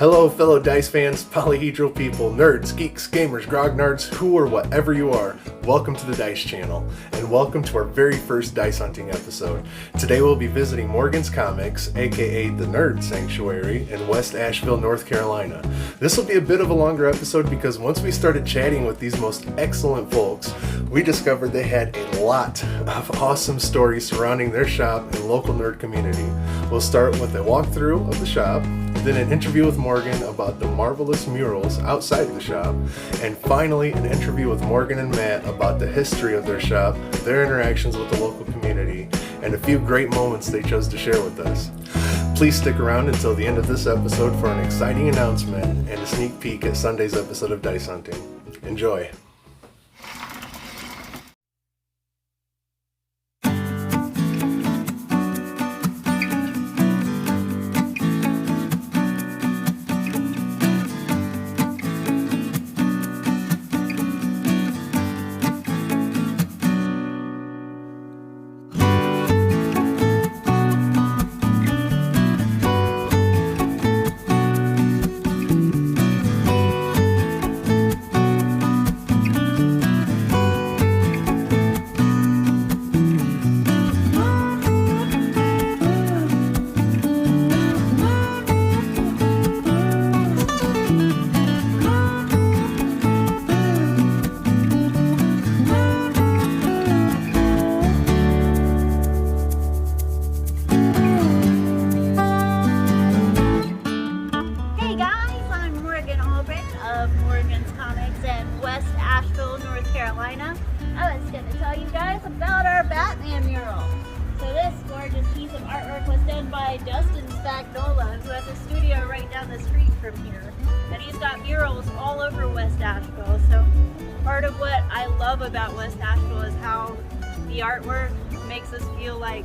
Hello fellow DICE fans, polyhedral people, nerds, geeks, gamers, grognards, who or whatever you are. Welcome to the DICE channel, and welcome to our very first dice hunting episode. Today we'll be visiting Morgan's Comics, aka the Nerd Sanctuary, in West Asheville, North Carolina. This will be a bit of a longer episode because once we started chatting with these most excellent folks, we discovered they had a lot of awesome stories surrounding their shop and local nerd community. We'll start with a walkthrough of the shop, then an interview with Morgan about the marvelous murals outside the shop, and finally an interview with Morgan and Matt about the history of their shop, their interactions with the local community, and a few great moments they chose to share with us. Please stick around until the end of this episode for an exciting announcement and a sneak peek at Sunday's episode of Dice Hunting. Enjoy! West Asheville, North Carolina. I was going to tell you guys about our Batman mural. So this gorgeous piece of artwork was done by Dustin Spagnola, who has a studio right down the street from here. And he's got murals all over West Asheville. So part of what I love about West Asheville is how the artwork makes us feel like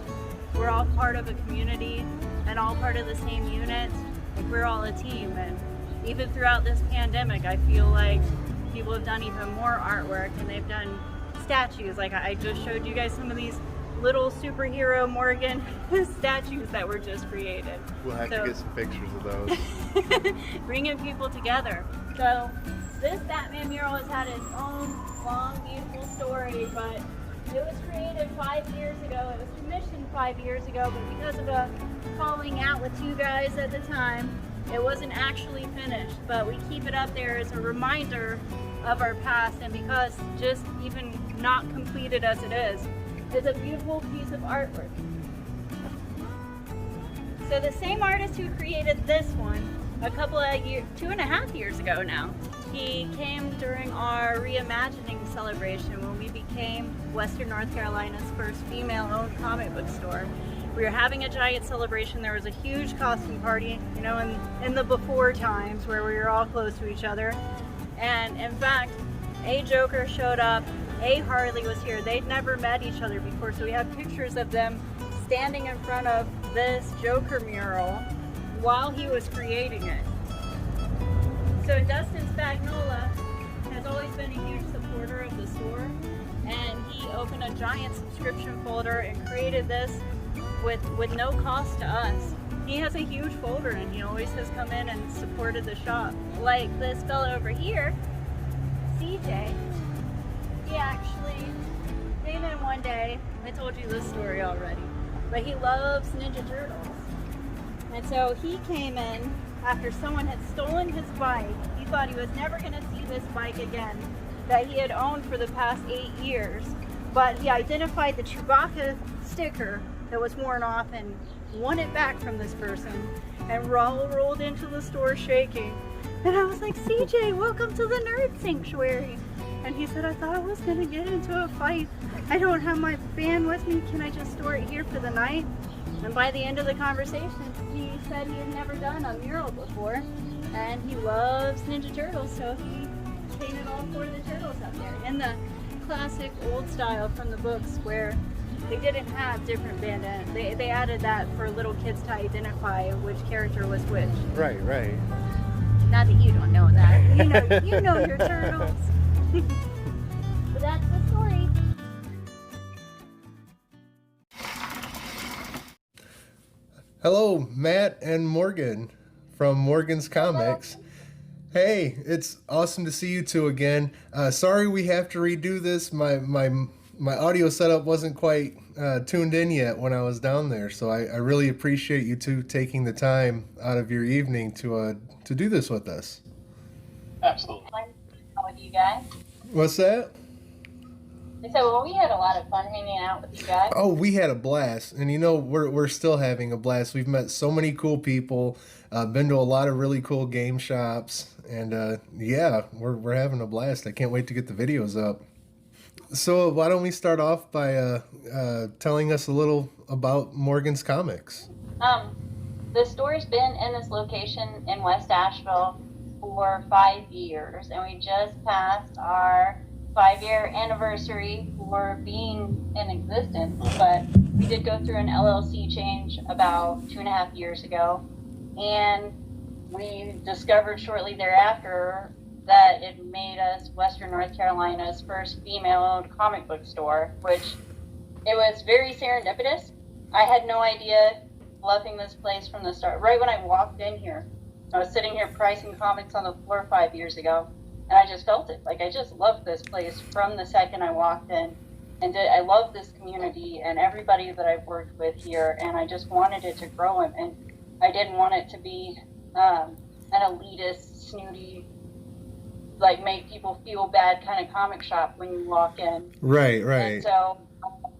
we're all part of a community and all part of the same unit. Like we're all a team. And even throughout this pandemic, I feel like people have done even more artwork, and they've done statues. Like I just showed you guys some of these little superhero Morgan statues that were just created. We'll have to get some pictures of those. Bringing people together. So this Batman mural has had its own long, beautiful story, but it was created 5 years ago. It was commissioned 5 years ago, but because of a falling out with you guys at the time, it wasn't actually finished. But we keep it up there as a reminder of our past, and because just even not completed as it is, it's a beautiful piece of artwork. So the same artist who created this one a couple of years, 2.5 years ago now, he came during our reimagining celebration when we became Western North Carolina's first female-owned comic book store. We were having a giant celebration. There was a huge costume party, you know, in the before times where we were all close to each other. And in fact, a Joker showed up, a Harley was here. They'd never met each other before, so we have pictures of them standing in front of this Joker mural while he was creating it. So Dustin Spagnola has always been a huge supporter of the store, and he opened a giant subscription folder and created this with no cost to us. He has a huge folder, and he always has come in and supported the shop. Like this fellow over here, CJ, he actually came in one day. I told you this story already, but he loves Ninja Turtles. And so he came in after someone had stolen his bike. He thought he was never going to see this bike again that he had owned for the past 8 years. But he identified the Chewbacca sticker that was worn off and won it back from this person. And Raul rolled into the store shaking. And I was like, CJ, welcome to the Nerd Sanctuary. And he said, I thought I was going to get into a fight. I don't have my van with me. Can I just store it here for the night? And by the end of the conversation, he said he had never done a mural before. And he loves Ninja Turtles, so he painted all 4 of the turtles up there in the classic old style from the books where they didn't have different bandanas. They added that for little kids to identify which character was which. Right. Not that you don't know that. You know your turtles. But that's the story. Hello, Matt and Morgan from Morgan's Comics. Hey, it's awesome to see you two again. Sorry we have to redo this. My audio setup wasn't quite tuned in yet when I was down there, so I really appreciate you two taking the time out of your evening to do this with us. Absolutely. With you guys. What's that? I said, well, we had a lot of fun hanging out with you guys. Oh, we had a blast, and we're still having a blast. We've met so many cool people, been to a lot of really cool game shops, and yeah, we're having a blast. I can't wait to get the videos up. So why don't we start off by telling us a little about Morgan's Comics? The store's been in this location in West Asheville for 5 years, and we just passed our 5-year anniversary for being in existence, but we did go through an LLC change about 2.5 years ago, and we discovered shortly thereafter that it made us Western North Carolina's first female-owned comic book store, which it was very serendipitous. I had no idea, loving this place from the start. Right when I walked in here, I was sitting here pricing comics on the floor 5 years ago, and I just felt it. Like, I just loved this place from the second I walked in. And I love this community and everybody that I've worked with here, and I just wanted it to grow, and I didn't want it to be an elitist, snooty, like, make people feel bad kind of comic shop when you walk in. Right. And so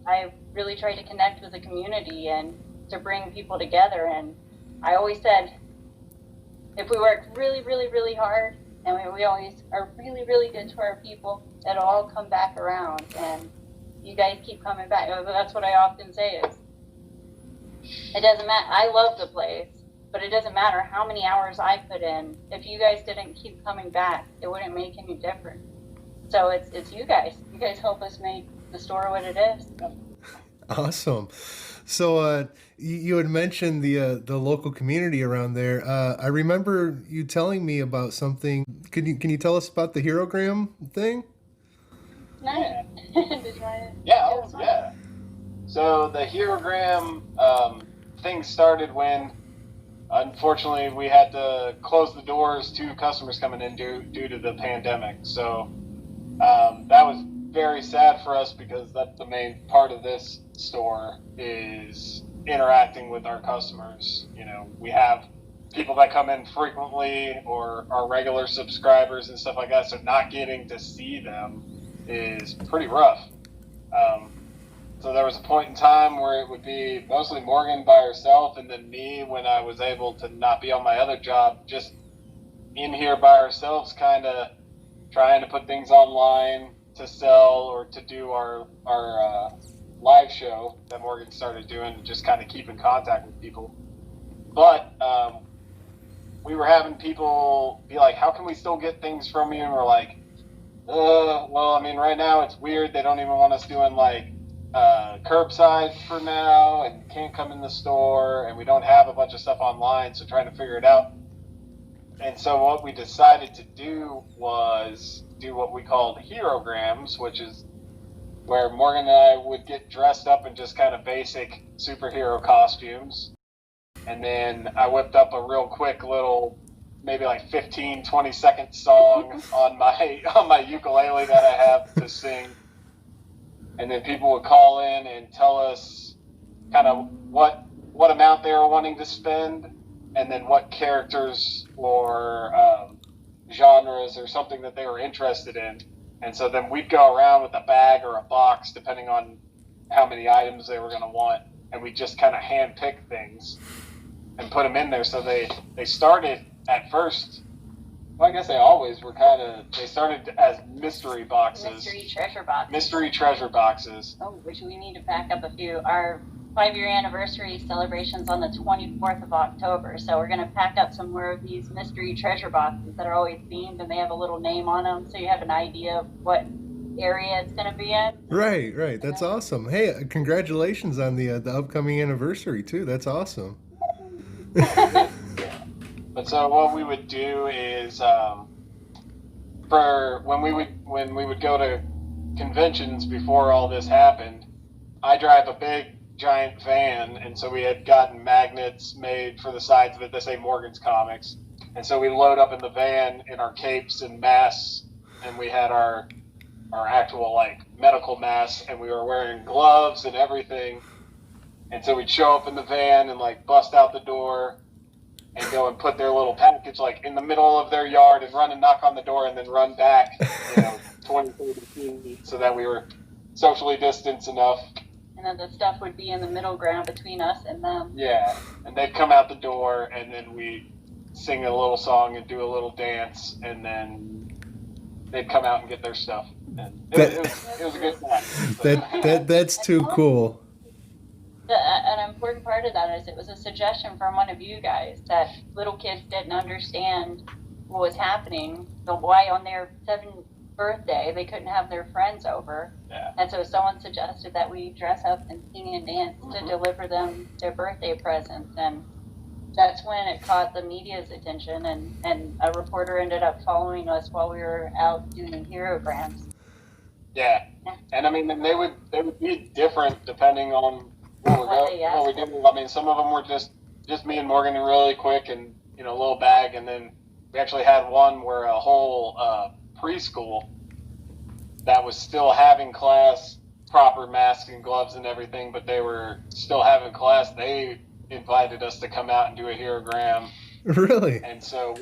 I really tried to connect with the community and to bring people together, and I always said, if we work really, really, really hard, and we always are really, really good to our people, it'll all come back around, and you guys keep coming back. That's what I often say is, it doesn't matter. I love the place, but it doesn't matter how many hours I put in. If you guys didn't keep coming back, it wouldn't make any difference. So it's you guys. You guys help us make the store what it is. Awesome. So you had mentioned the local community around there. I remember you telling me about something. Can you tell us about the Herogram thing? No. Did you want to? Yeah. So the Herogram thing started when, unfortunately, we had to close the doors to customers coming in due to the pandemic. So that was very sad for us, because that's the main part of this store, is interacting with our customers. You know, we have people that come in frequently or are regular subscribers and stuff like that, so not getting to see them is pretty rough. So there was a point in time where it would be mostly Morgan by herself, and then me when I was able to not be on my other job, just in here by ourselves, kind of trying to put things online to sell or to do our live show that Morgan started doing, and just kind of keep in contact with people. But we were having people be like, how can we still get things from you? And we're like, well, I mean, right now it's weird. They don't even want us doing like curbside for now, and can't come in the store, and we don't have a bunch of stuff online, so trying to figure it out. And so what we decided to do was do what we called Herograms, which is where Morgan and I would get dressed up in just kind of basic superhero costumes. And then I whipped up a real quick little, maybe like 15, 20-second song on my ukulele that I have to sing. And then people would call in and tell us kind of what amount they were wanting to spend, and then what characters or genres or something that they were interested in. And so then we'd go around with a bag or a box, depending on how many items they were going to want, and we just kind of hand-pick things and put them in there. So they started at first, well, I guess they always were they started as mystery boxes. Mystery treasure boxes. Mystery treasure boxes. Oh, which we need to pack up a few. Our 5-year anniversary celebration's on the 24th of October, so we're going to pack up some more of these mystery treasure boxes that are always themed, and they have a little name on them, so you have an idea of what area it's going to be in. Right. That's awesome. Hey, congratulations on the upcoming anniversary too. That's awesome. But so what we would do is, for when we would go to conventions before all this happened, I drive a big giant van, and so we had gotten magnets made for the sides of it that say Morgan's Comics. And so we load up in the van in our capes and masks, and we had our actual like medical masks, and we were wearing gloves and everything. And so we'd show up in the van and like bust out the door and go and put their little package like in the middle of their yard and run and knock on the door and then run back, 20, 30 feet so that we were socially distanced enough. And then the stuff would be in the middle ground between us and them. Yeah, and they'd come out the door, and then we'd sing a little song and do a little dance, and then they'd come out and get their stuff. And it was a good time. That's too cool. An important part of that is it was a suggestion from one of you guys that little kids didn't understand what was happening, why on their 7th birthday they couldn't have their friends over. Yeah. And so someone suggested that we dress up and sing and dance to deliver them their birthday presents, and that's when it caught the media's attention, and a reporter ended up following us while we were out doing Herograms. Yeah, and I mean they would be different depending on what we're doing. I mean, some of them were just me and Morgan really quick and a little bag, and then we actually had one where a whole preschool that was still having class, proper masks and gloves and everything, but they were still having class. They invited us to come out and do a Herogram. Really? And so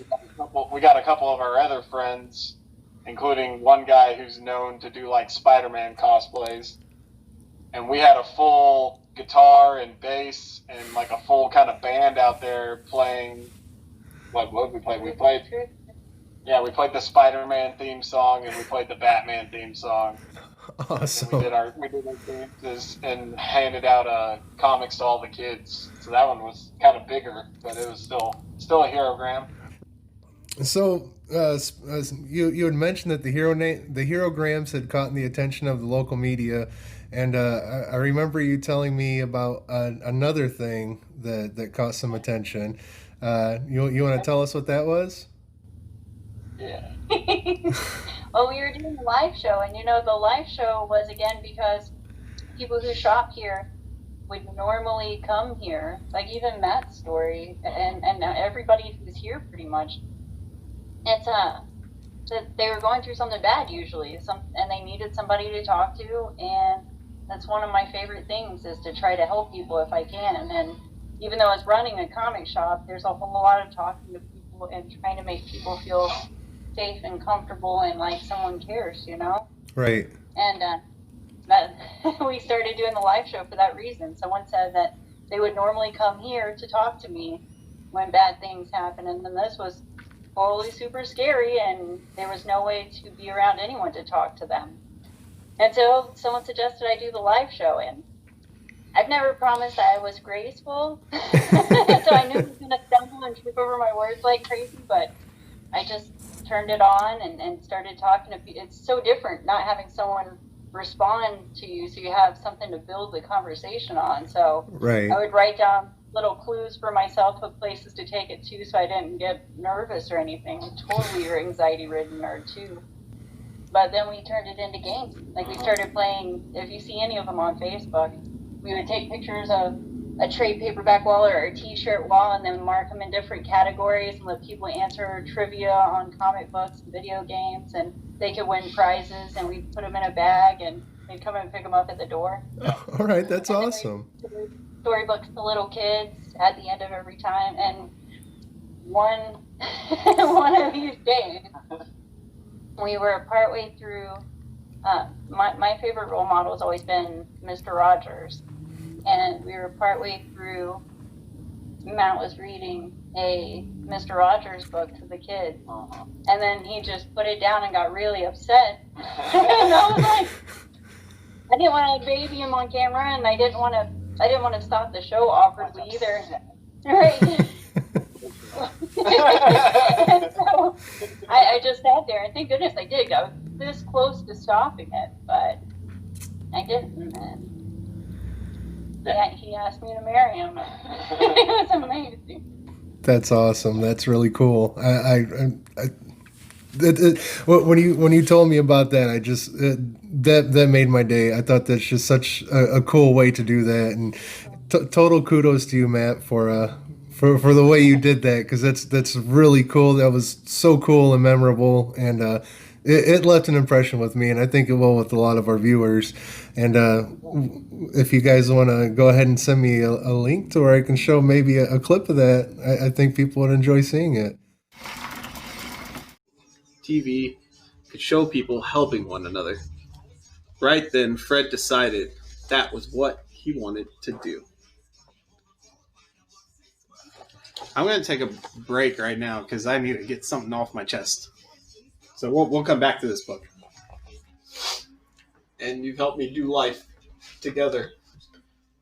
we got a couple of our other friends, including one guy who's known to do like Spider-Man cosplays. And we had a full guitar and bass and like a full kind of band out there playing. What did we play? We played the Spider-Man theme song, and we played the Batman theme song. Awesome. And we did our dances and handed out comics to all the kids. So that one was kind of bigger, but it was still a Herogram. So you had mentioned that the Herograms had caught the attention of the local media, and I remember you telling me about another thing that caught some attention. You want to tell us what that was? Yeah. Well, we were doing a live show, and the live show was again because people who shop here would normally come here, like even Matt's story, and everybody who's here pretty much. It's that they were going through something bad usually, and they needed somebody to talk to, and that's one of my favorite things is to try to help people if I can. And even though it's running a comic shop, there's a whole lot of talking to people and trying to make people feel safe and comfortable and like someone cares, Right. And that we started doing the live show for that reason. Someone said that they would normally come here to talk to me when bad things happen, and then this was totally super scary, and there was no way to be around anyone to talk to them. And so someone suggested I do the live show, and I've never promised I was graceful, so I knew I was going to stumble and trip over my words like crazy, but I just turned it on and started talking to people. It's so different not having someone respond to you, so you have something to build the conversation on. So right. I would write down little clues for myself of places to take it to so I didn't get nervous or anything. I'm totally your anxiety-ridden nerd, too. But then we turned it into games. Like, we started playing, if you see any of them on Facebook, we would take pictures of a trade paperback wall or a t-shirt wall and then mark them in different categories and let people answer trivia on comic books and video games, and they could win prizes, and we'd put them in a bag and they'd come and pick them up at the door. All right, that's awesome. Storybooks to little kids at the end of every time, and one of these days we were partway through. My favorite role model has always been Mr. Rogers, and we were partway through. Matt was reading a Mr. Rogers book to the kids, and then he just put it down and got really upset. And I was like, I didn't want to baby him on camera, and I didn't want to stop the show awkwardly either. Right. And so I just sat there, and thank goodness I did. I was this close to stopping it, but I didn't. And yeah, he asked me to marry him. It was amazing. That's awesome. That's really cool. When you told me about that, I just that made my day. I thought that's just such a cool way to do that, and total kudos to you, Matt, for the way you did that, because that's really cool. That was so cool and memorable, and it left an impression with me, and I think it will with a lot of our viewers. And if you guys want to go ahead and send me a link to where I can show maybe a clip of that, I think people would enjoy seeing it. TV could show people helping one another. Right then, Fred decided that was what he wanted to do. I'm going to take a break right now because I need to get something off my chest. So we'll come back to this book. And you've helped me do life together.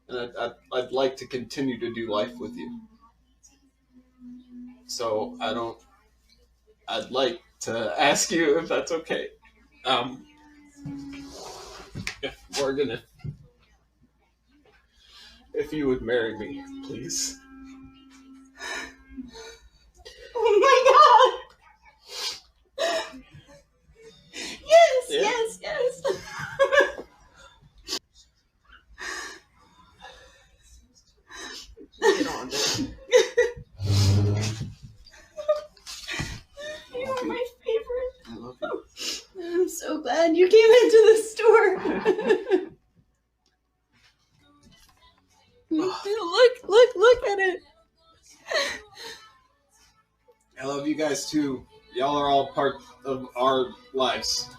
And I'd like to continue to do life with you. So I'd like to ask you if that's okay. If you would marry me, please. Oh my God! Yes, Yeah. yes. Get on there. You are my favorite. I love you. I'm so glad you came into the store. Look at it. I love you guys too. Y'all are all part of our lives.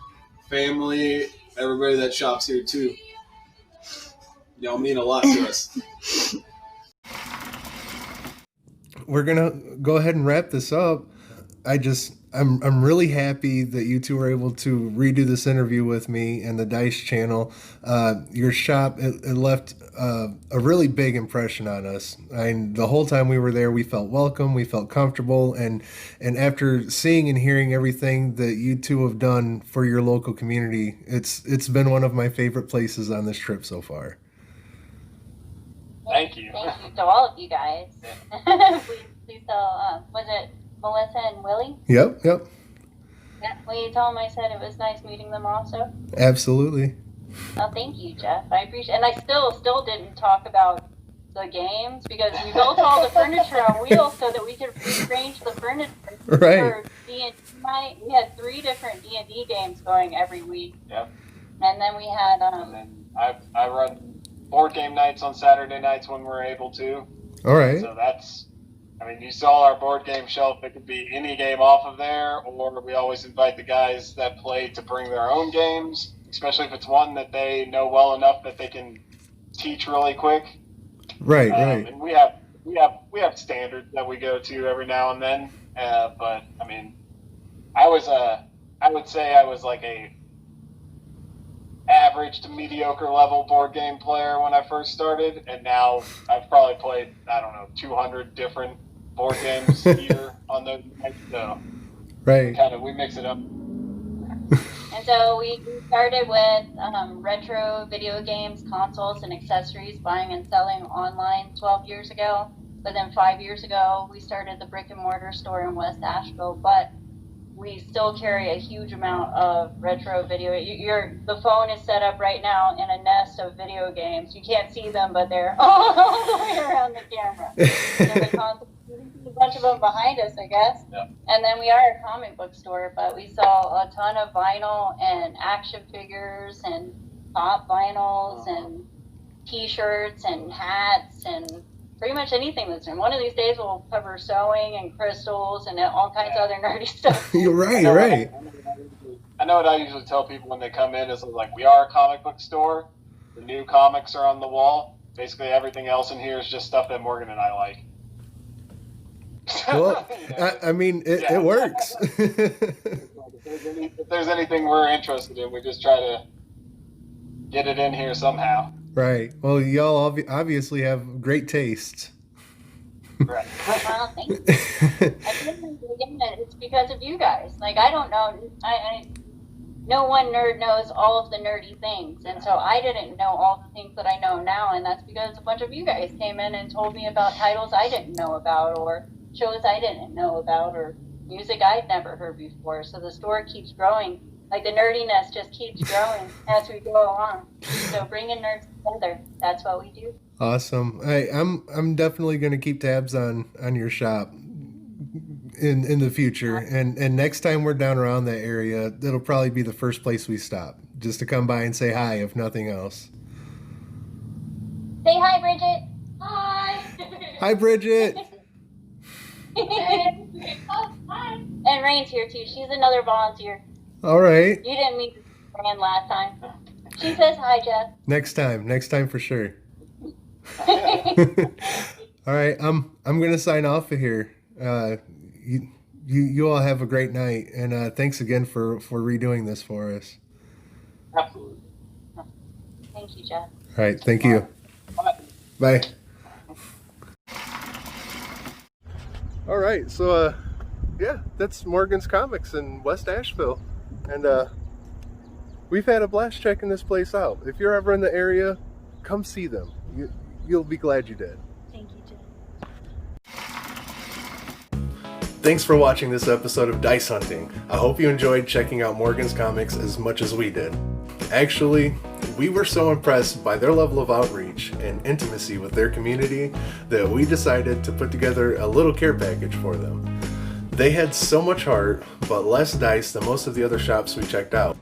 Family, everybody that shops here too. Y'all mean a lot to us. We're gonna go ahead and wrap this up. I'm really happy that you two were able to redo this interview with me and the Dice channel. Your shop, it left a really big impression on us. And the whole time we were there, we felt welcome, we felt comfortable, and after seeing and hearing everything that you two have done for your local community, it's been one of my favorite places on this trip so far. Thank you. Thank you to all of you guys. Please tell, was it Melissa and Willie? Yep. Yeah. Will you tell them I said it was nice meeting them also? Absolutely. Oh, thank you, Jeff. I appreciate it. And I still didn't talk about the games because we built all the furniture on wheels so that we could rearrange the furniture Right. for D&D night. We had 3 different D&D games going every week. Yep. And then we had And then I run board game nights on Saturday nights when we're able to. All right. So you saw our board game shelf. It could be any game off of there, or we always invite the guys that play to bring their own games, especially if it's one that they know well enough that they can teach really quick. Right. And we have standards that we go to every now and then. But I mean, I would say I was like a average to mediocre level board game player when I first started, and now I've probably played, 200 different board games a year on those nights, so Right. we mix it up. And so we started with retro video games, consoles, and accessories, buying and selling online 12 years ago. But then 5 years ago, we started the brick and mortar store in West Asheville. But we still carry a huge amount of retro video. The phone is set up right now in a nest of video games. You can't see them, but they're all the way around the camera. There's a bunch of them behind us, I guess. Yeah. And then we are a comic book store, but we sell a ton of vinyl and action figures and pop vinyls and T-shirts and hats and pretty much anything that's in. One of these days we'll cover sewing and crystals and all kinds of other nerdy stuff. You're right. I know what I usually tell people when they come in is like, we are a comic book store. The new comics are on the wall. Basically everything else in here is just stuff that Morgan and I like. Well, I mean, it works. If there's anything we're interested in, we just try to get it in here somehow. Right. Well, y'all obviously have great tastes. Right. Well, thank you. It's because of you guys. Like, I don't know. No one nerd knows all of the nerdy things, and so I didn't know all the things that I know now, and that's because a bunch of you guys came in and told me about titles I didn't know about, or shows I didn't know about, or music I'd never heard before. So the store keeps growing. Like the nerdiness just keeps growing as we go along. So bringing nerds together, that's what we do. Awesome. I'm definitely going to keep tabs on your shop in the future. And next time we're down around that area, that'll probably be the first place we stop, just to come by and say hi, if nothing else. Say hi, Bridget. Hi. Hi, Bridget. And Rain's here too. She's another volunteer. All right. You didn't meet Rain last time. She says hi, Jeff. Next time for sure. All right, I'm gonna sign off of here. You all have a great night, and thanks again for redoing this for us. Absolutely. Thank you, Jeff. All right, thank you. Bye. All right, so yeah, that's Morgan's Comics in West Asheville, and we've had a blast checking this place out. If you're ever in the area, come see them. You'll be glad you did. Thank you, Jeff. Thanks for watching this episode of Dice Hunting. I hope you enjoyed checking out Morgan's Comics as much as we did. Actually, we were so impressed by their level of outreach and intimacy with their community that we decided to put together a little care package for them. They had so much heart, but less dice than most of the other shops we checked out.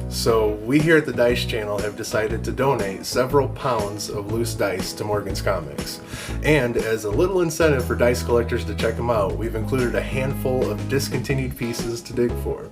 So we here at the Dice Channel have decided to donate several pounds of loose dice to Morgan's Comics. And as a little incentive for dice collectors to check them out, we've included a handful of discontinued pieces to dig for.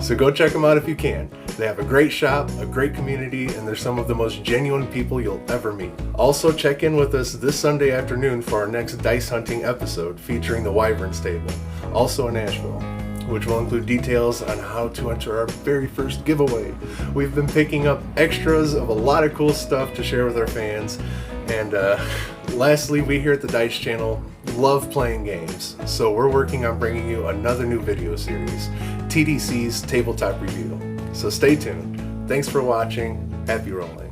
So go check them out if you can. They have a great shop, a great community, and they're some of the most genuine people you'll ever meet. Also check in with us this Sunday afternoon for our next dice hunting episode featuring the Wyvern Stable, also in Asheville, which will include details on how to enter our very first giveaway. We've been picking up extras of a lot of cool stuff to share with our fans. And lastly, we here at the Dice Channel love playing games, so we're working on bringing you another new video series, TDC's Tabletop Review. So stay tuned. Thanks for watching. Happy rolling.